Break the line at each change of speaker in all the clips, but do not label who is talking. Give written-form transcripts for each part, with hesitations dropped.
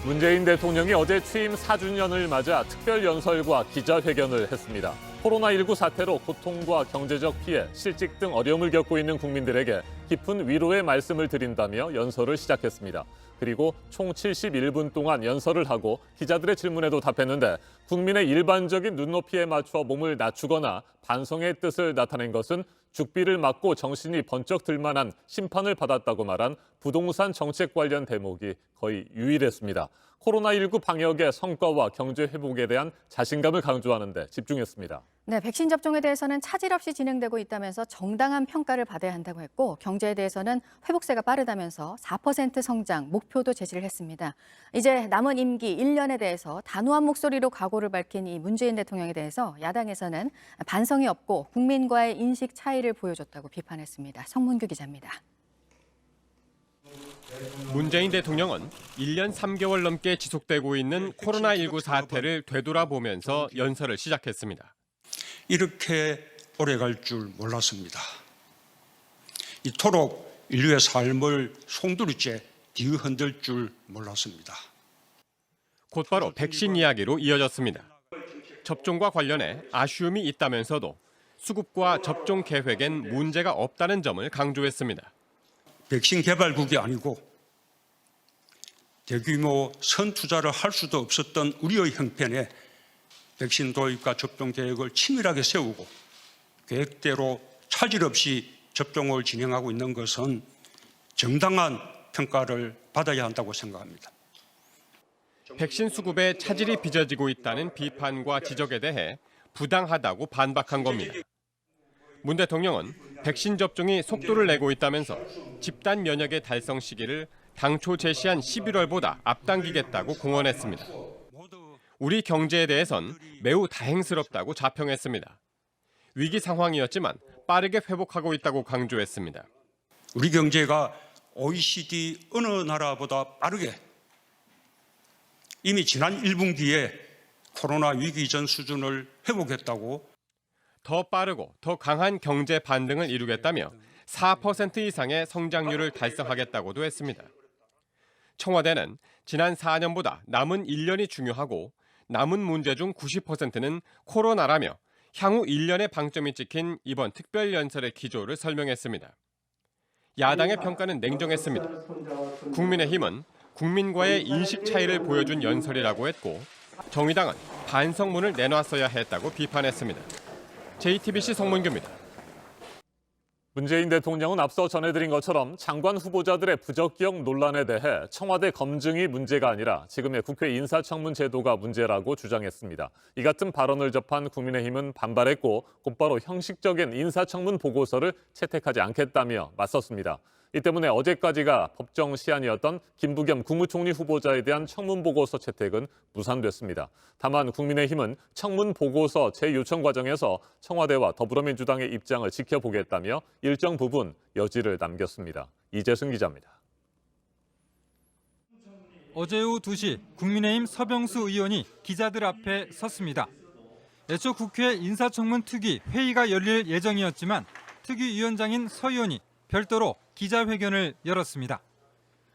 문재인 대통령이 어제 취임 4주년을 맞아 특별연설과 기자회견을 했습니다. 코로나19 사태로 고통과 경제적 피해, 실직 등 어려움을 겪고 있는 국민들에게 깊은 위로의 말씀을 드린다며 연설을 시작했습니다. 그리고 총 71분 동안 연설을 하고 기자들의 질문에도 답했는데 국민의 일반적인 눈높이에 맞춰 몸을 낮추거나 반성의 뜻을 나타낸 것은 죽비를 맞고 정신이 번쩍 들 만한 심판을 받았다고 말한 부동산 정책 관련 대목이 거의 유일했습니다. 코로나19 방역의 성과와 경제 회복에 대한 자신감을 강조하는 데 집중했습니다.
네, 백신 접종에 대해서는 차질 없이 진행되고 있다면서 정당한 평가를 받아야 한다고 했고 경제에 대해서는 회복세가 빠르다면서 4% 성장 목표도 제시를 했습니다. 이제 남은 임기 1년에 대해서 단호한 목소리로 각오를 밝힌 이 문재인 대통령에 대해서 야당에서는 반성이 없고 국민과의 인식 차이를 보여줬다고 비판했습니다. 성문규 기자입니다.
문재인 대통령은 1년 3개월 넘게 지속되고 있는 코로나19 사태를 되돌아보면서 연설을 시작했습니다.
이렇게 오래 갈 줄 몰랐습니다. 이토록 인류의 삶을 송두리째 뒤흔들 줄 몰랐습니다.
곧바로 백신 이야기로 이어졌습니다. 접종과 관련해 아쉬움이 있다면서도 수급과 접종 계획엔 문제가 없다는 점을 강조했습니다.
백신 개발국이 아니고 대규모 선투자를 할 수도 없었던 우리의 형편에 백신 도입과 접종 계획을 치밀하게 세우고 계획대로 차질 없이 접종을 진행하고 있는 것은 정당한 평가를 받아야 한다고 생각합니다.
백신 수급에 차질이 빚어지고 있다는 비판과 지적에 대해 부당하다고 반박한 겁니다. 문 대통령은 백신 접종이 속도를 내고 있다면서 집단 면역의 달성 시기를 당초 제시한 11월보다 앞당기겠다고 공언했습니다. 우리 경제에 대해선 매우 다행스럽다고 자평했습니다. 위기 상황이었지만 빠르게 회복하고 있다고 강조했습니다.
우리 경제가 OECD 어느 나라보다 빠르게 이미 지난 1분기에 코로나 위기 전 수준을 회복했다고
더 빠르고 더 강한 경제 반등을 이루겠다며 4% 이상의 성장률을 달성하겠다고도 했습니다. 청와대는 지난 4년보다 남은 1년이 중요하고 남은 문제 중 90%는 코로나라며 향후 1년의 방점이 찍힌 이번 특별연설의 기조를 설명했습니다. 야당의 평가는 냉정했습니다. 국민의힘은 국민과의 인식 차이를 보여준 연설이라고 했고 정의당은 반성문을 내놨어야 했다고 비판했습니다. JTBC 성문규입니다.
문재인 대통령은 앞서 전해드린 것처럼 장관 후보자들의 부적격 논란에 대해 청와대 검증이 문제가 아니라 지금의 국회 인사청문 제도가 문제라고 주장했습니다. 이 같은 발언을 접한 국민의힘은 반발했고 곧바로 형식적인 인사청문 보고서를 채택하지 않겠다며 맞섰습니다. 이 때문에 어제까지가 법정 시한이었던 김부겸 국무총리 후보자에 대한 청문 보고서 채택은 무산됐습니다. 다만 국민의힘은 청문 보고서 재요청 과정에서 청와대와 더불어민주당의 입장을 지켜보겠다며 일정 부분 여지를 남겼습니다. 이재승 기자입니다.
어제 오후 2시 국민의힘 서병수 의원이 기자들 앞에 섰습니다. 애초 국회 인사청문 특위 회의가 열릴 예정이었지만 특위위원장인 서 의원이 별도로 기자회견을 열었습니다.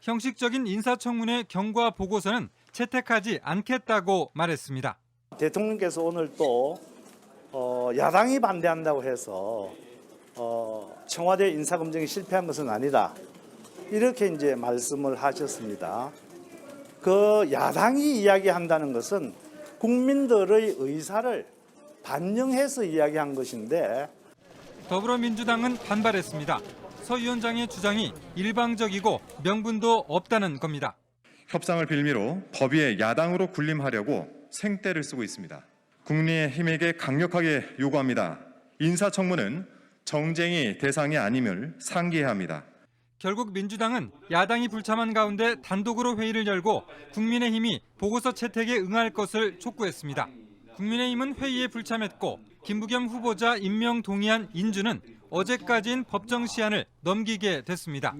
형식적인 인사청문회 경과 보고서는 채택하지 않겠다고 말했습니다.
대통령께서 오늘 또 야당이 반대한다고 해서 청와대 인사검증이 실패한 것은 아니다. 이렇게 이제 말씀을 하셨습니다. 그 야당이 이야기한다는 것은 국민들의 의사를 반영해서 이야기한 것인데
더불어민주당은 반발했습니다. 서 위원장의 주장이 일방적이고 명분도 없다는 겁니다.
협상을 빌미로 법위에 야당으로 군림하려고 생떼를 쓰고 있습니다. 국민의힘에게 강력하게 요구합니다. 인사청문은 정쟁이 대상이 아님을 상기해야 합니다.
결국 민주당은 야당이 불참한 가운데 단독으로 회의를 열고 국민의힘이 보고서 채택에 응할 것을 촉구했습니다. 국민의힘은 회의에 불참했고 김부겸 후보자 임명 동의안 인준은 어제까지인 법정 시한을 넘기게 됐습니다.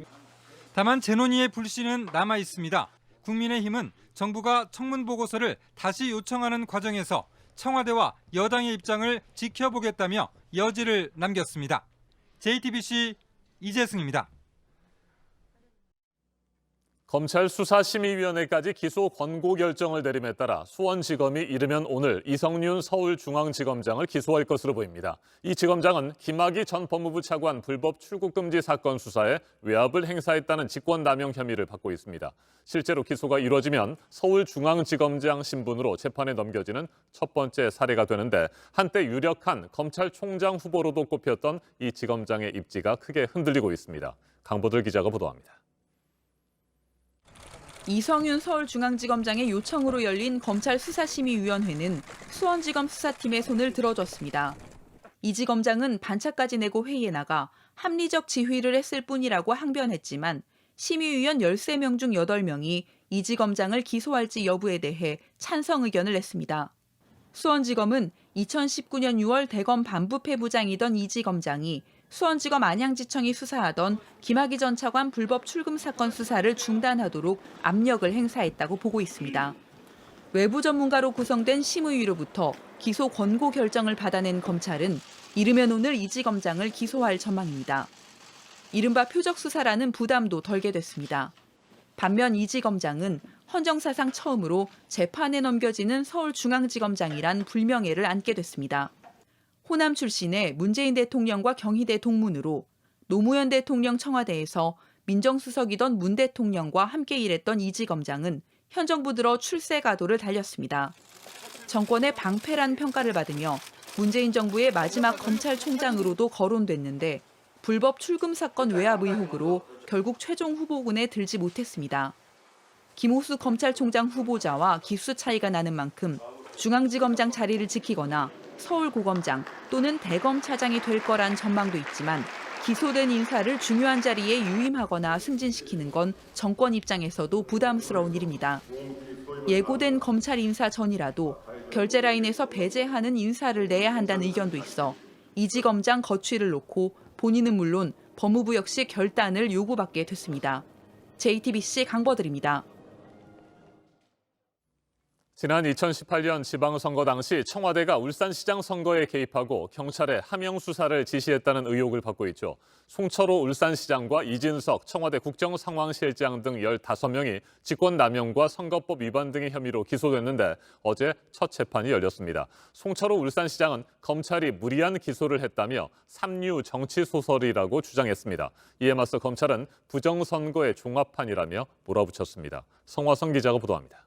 다만 재논의의 불씨는 남아 있습니다. 국민의힘은 정부가 청문 보고서를 다시 요청하는 과정에서 청와대와 여당의 입장을 지켜보겠다며 여지를 남겼습니다. JTBC 이재승입니다.
검찰 수사심의위원회까지 기소 권고 결정을 내림에 따라 수원지검이 이르면 오늘 이성윤 서울중앙지검장을 기소할 것으로 보입니다. 이 지검장은 김학의 전 법무부 차관 불법 출국금지 사건 수사에 외압을 행사했다는 직권남용 혐의를 받고 있습니다. 실제로 기소가 이루어지면 서울중앙지검장 신분으로 재판에 넘겨지는 첫 번째 사례가 되는데 한때 유력한 검찰총장 후보로도 꼽혔던 이 지검장의 입지가 크게 흔들리고 있습니다. 강보들 기자가 보도합니다.
이성윤 서울중앙지검장의 요청으로 열린 검찰 수사심의위원회는 수원지검 수사팀의 손을 들어줬습니다. 이 지검장은 반차까지 내고 회의에 나가 합리적 지휘를 했을 뿐이라고 항변했지만 심의위원 13명 중 8명이 이 지검장을 기소할지 여부에 대해 찬성 의견을 냈습니다. 수원지검은 2019년 6월 대검 반부패부장이던 이 지검장이 수원지검 안양지청이 수사하던 김학의 전 차관 불법 출금 사건 수사를 중단하도록 압력을 행사했다고 보고 있습니다. 외부 전문가로 구성된 심의위로부터 기소 권고 결정을 받아낸 검찰은 이르면 오늘 이 지검장을 기소할 전망입니다. 이른바 표적 수사라는 부담도 덜게 됐습니다. 반면 이 지검장은 헌정사상 처음으로 재판에 넘겨지는 서울중앙지검장이란 불명예를 안게 됐습니다. 호남 출신의 문재인 대통령과 경희대 동문으로 노무현 대통령 청와대에서 민정수석이던 문 대통령과 함께 일했던 이 지검장은 현 정부 들어 출세 가도를 달렸습니다. 정권의 방패란 평가를 받으며 문재인 정부의 마지막 검찰총장으로도 거론됐는데 불법 출금 사건 외압 의혹으로 결국 최종 후보군에 들지 못했습니다. 김호수 검찰총장 후보자와 기수 차이가 나는 만큼 중앙지검장 자리를 지키거나 서울고검장 또는 대검차장이 될 거란 전망도 있지만 기소된 인사를 중요한 자리에 유임하거나 승진시키는 건 정권 입장에서도 부담스러운 일입니다. 예고된 검찰 인사 전이라도 결제 라인에서 배제하는 인사를 내야 한다는 의견도 있어 이 지검장 거취를 놓고 본인은 물론 법무부 역시 결단을 요구받게 됐습니다. JTBC 강버들입니다.
지난 2018년 지방선거 당시 청와대가 울산시장 선거에 개입하고 경찰에 하명 수사를 지시했다는 의혹을 받고 있죠. 송철호 울산시장과 이진석 청와대 국정상황실장 등 15명이 직권남용과 선거법 위반 등의 혐의로 기소됐는데 어제 첫 재판이 열렸습니다. 송철호 울산시장은 검찰이 무리한 기소를 했다며 삼류 정치소설이라고 주장했습니다. 이에 맞서 검찰은 부정선거의 종합판이라며 몰아붙였습니다. 성화성 기자가 보도합니다.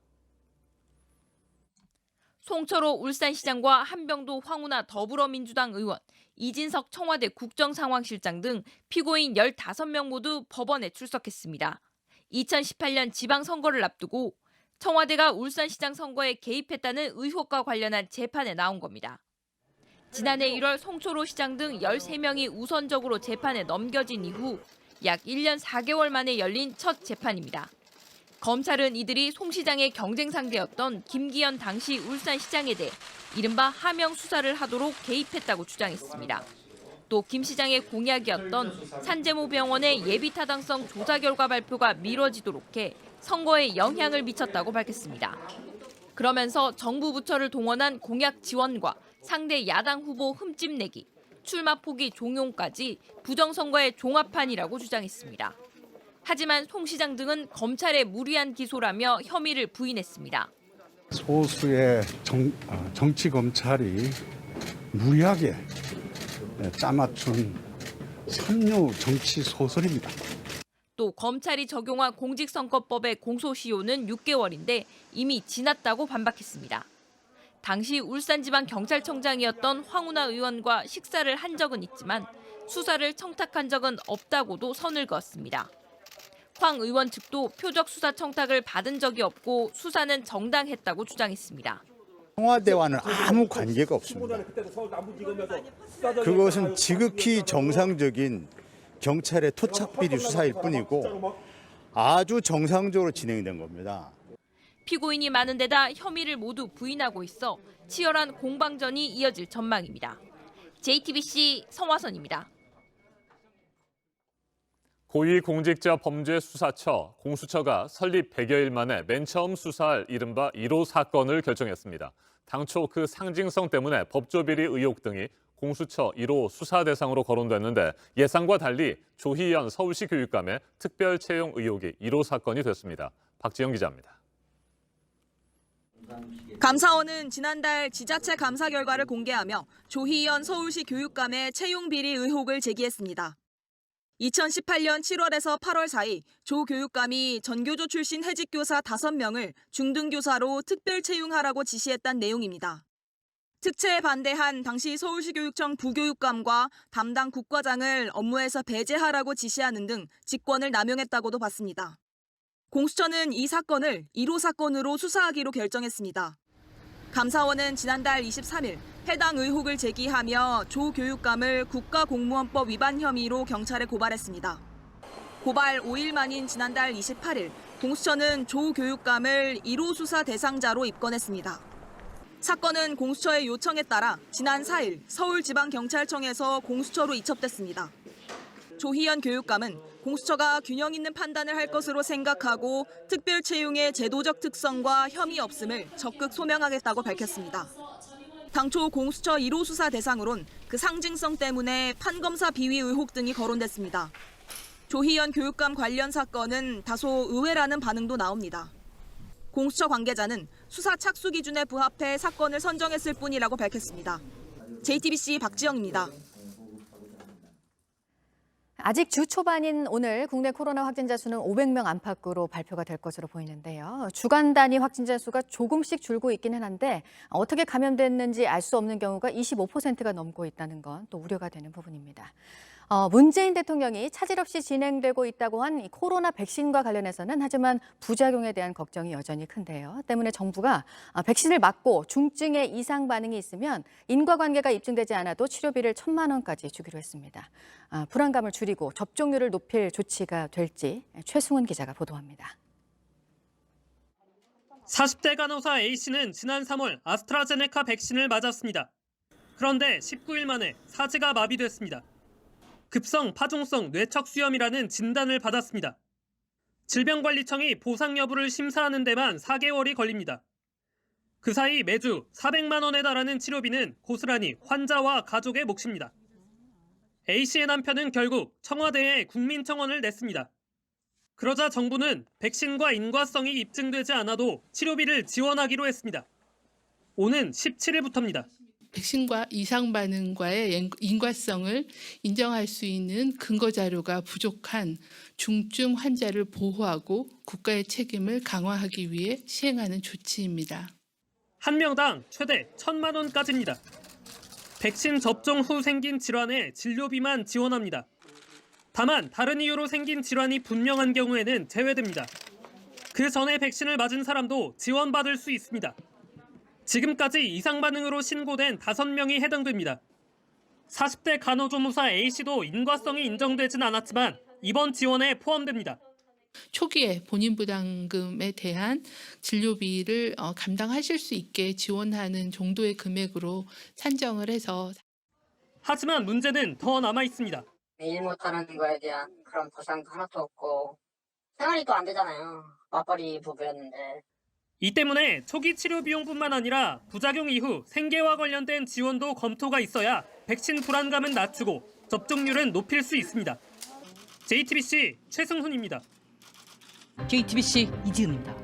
송철호 울산시장과 한병도 황운하 더불어민주당 의원, 이진석 청와대 국정상황실장 등 피고인 15명 모두 법원에 출석했습니다. 2018년 지방선거를 앞두고 청와대가 울산시장 선거에 개입했다는 의혹과 관련한 재판에 나온 겁니다. 지난해 1월 송철호 시장 등 13명이 우선적으로 재판에 넘겨진 이후 약 1년 4개월 만에 열린 첫 재판입니다. 검찰은 이들이 송 시장의 경쟁 상대였던 김기현 당시 울산시장에 대해 이른바 하명 수사를 하도록 개입했다고 주장했습니다. 또 김 시장의 공약이었던 산재모 병원의 예비타당성 조사 결과 발표가 미뤄지도록 해 선거에 영향을 미쳤다고 밝혔습니다. 그러면서 정부 부처를 동원한 공약 지원과 상대 야당 후보 흠집내기, 출마 포기 종용까지 부정선거의 종합판이라고 주장했습니다. 하지만 송 시장 등은 검찰의 무리한 기소라며 혐의를 부인했습니다.
소수의 정치 검찰이 무리하게 짜맞춘 삼류 정치 소설입니다.
또 검찰이 적용한 공직선거법의 공소시효는 6개월인데 이미 지났다고 반박했습니다. 당시 울산지방경찰청장이었던 황운하 의원과 식사를 한 적은 있지만 수사를 청탁한 적은 없다고도 선을 그었습니다. 황 의원 측도 표적 수사 청탁을 받은 적이 없고 수사는 정당했다고 주장했습니다.
청와대와는 아무 관계가 없습니다. 그것은 지극히 정상적인 경찰의 토착비리 수사일 뿐이고 아주 정상적으로 진행된 겁니다.
피고인이 많은 데다 혐의를 모두 부인하고 있어 치열한 공방전이 이어질 전망입니다. JTBC 성화선입니다.
고위공직자범죄수사처 공수처가 설립 100여일 만에 맨 처음 수사할 이른바 1호 사건을 결정했습니다. 당초 그 상징성 때문에 법조비리 의혹 등이 공수처 1호 수사 대상으로 거론됐는데 예상과 달리 조희연 서울시 교육감의 특별 채용 의혹이 1호 사건이 됐습니다. 박지영 기자입니다.
감사원은 지난달 지자체 감사 결과를 공개하며 조희연 서울시 교육감의 채용 비리 의혹을 제기했습니다. 2018년 7월에서 8월 사이 조 교육감이 전교조 출신 해직교사 5명을 중등교사로 특별 채용하라고 지시했다는 내용입니다. 특채에 반대한 당시 서울시교육청 부교육감과 담당 국과장을 업무에서 배제하라고 지시하는 등 직권을 남용했다고도 봤습니다. 공수처는 이 사건을 1호 사건으로 수사하기로 결정했습니다. 감사원은 지난달 23일 해당 의혹을 제기하며 조 교육감을 국가공무원법 위반 혐의로 경찰에 고발했습니다. 고발 5일 만인 지난달 28일 공수처는 조 교육감을 1호 수사 대상자로 입건했습니다. 사건은 공수처의 요청에 따라 지난 4일 서울지방경찰청에서 공수처로 이첩됐습니다. 조희연 교육감은 공수처가 균형 있는 판단을 할 것으로 생각하고 특별 채용의 제도적 특성과 혐의 없음을 적극 소명하겠다고 밝혔습니다. 당초 공수처 1호 수사 대상으론 그 상징성 때문에 판검사 비위 의혹 등이 거론됐습니다. 조희연 교육감 관련 사건은 다소 의외라는 반응도 나옵니다. 공수처 관계자는 수사 착수 기준에 부합해 사건을 선정했을 뿐이라고 밝혔습니다. JTBC 박지영입니다.
아직 주 초반인 오늘 국내 코로나 확진자 수는 500명 안팎으로 발표가 될 것으로 보이는데요. 주간 단위 확진자 수가 조금씩 줄고 있기는 한데 어떻게 감염됐는지 알 수 없는 경우가 25%가 넘고 있다는 건 또 우려가 되는 부분입니다. 문재인 대통령이 차질 없이 진행되고 있다고 한 코로나 백신과 관련해서는 하지만 부작용에 대한 걱정이 여전히 큰데요. 때문에 정부가 백신을 맞고 중증의 이상 반응이 있으면 인과관계가 입증되지 않아도 치료비를 1,000만 원까지 주기로 했습니다. 불안감을 줄이고 접종률을 높일 조치가 될지 최승훈 기자가 보도합니다.
40대 간호사 A씨는 지난 3월 아스트라제네카 백신을 맞았습니다. 그런데 19일 만에 사지가 마비됐습니다. 급성 파종성 뇌척수염이라는 진단을 받았습니다. 질병관리청이 보상 여부를 심사하는 데만 4개월이 걸립니다. 그 사이 매주 400만 원에 달하는 치료비는 고스란히 환자와 가족의 몫입니다. A씨의 남편은 결국 청와대에 국민청원을 냈습니다. 그러자 정부는 백신과 인과성이 입증되지 않아도 치료비를 지원하기로 했습니다. 오는 17일부터입니다.
백신과 이상 반응과의 인과성을 인정할 수 있는 근거 자료가 부족한 중증 환자를 보호하고 국가의 책임을 강화하기 위해 시행하는 조치입니다.
한 명당 최대 1,000만 원까지입니다. 백신 접종 후 생긴 질환에 진료비만 지원합니다. 다만 다른 이유로 생긴 질환이 분명한 경우에는 제외됩니다. 그 전에 백신을 맞은 사람도 지원받을 수 있습니다. 지금까지 이상 반응으로 신고된 5명이 해당됩니다. 40대 간호조무사 A씨도 인과성이 인정되진 않았지만 이번 지원에 포함됩니다.
초기에 본인 부담금에 대한 진료비를 감당하실 수 있게 지원하는 정도의 금액으로 산정을 해서.
하지만 문제는 더 남아 있습니다.
일 못하는 거에 대한 그런 보상도 하나도 없고 생활이 또 안 되잖아요. 맞벌이 부부였는데.
이 때문에 초기 치료 비용뿐만 아니라 부작용 이후 생계와 관련된 지원도 검토가 있어야 백신 불안감은 낮추고 접종률은 높일 수 있습니다. JTBC 최승훈입니다.
JTBC 이지은입니다.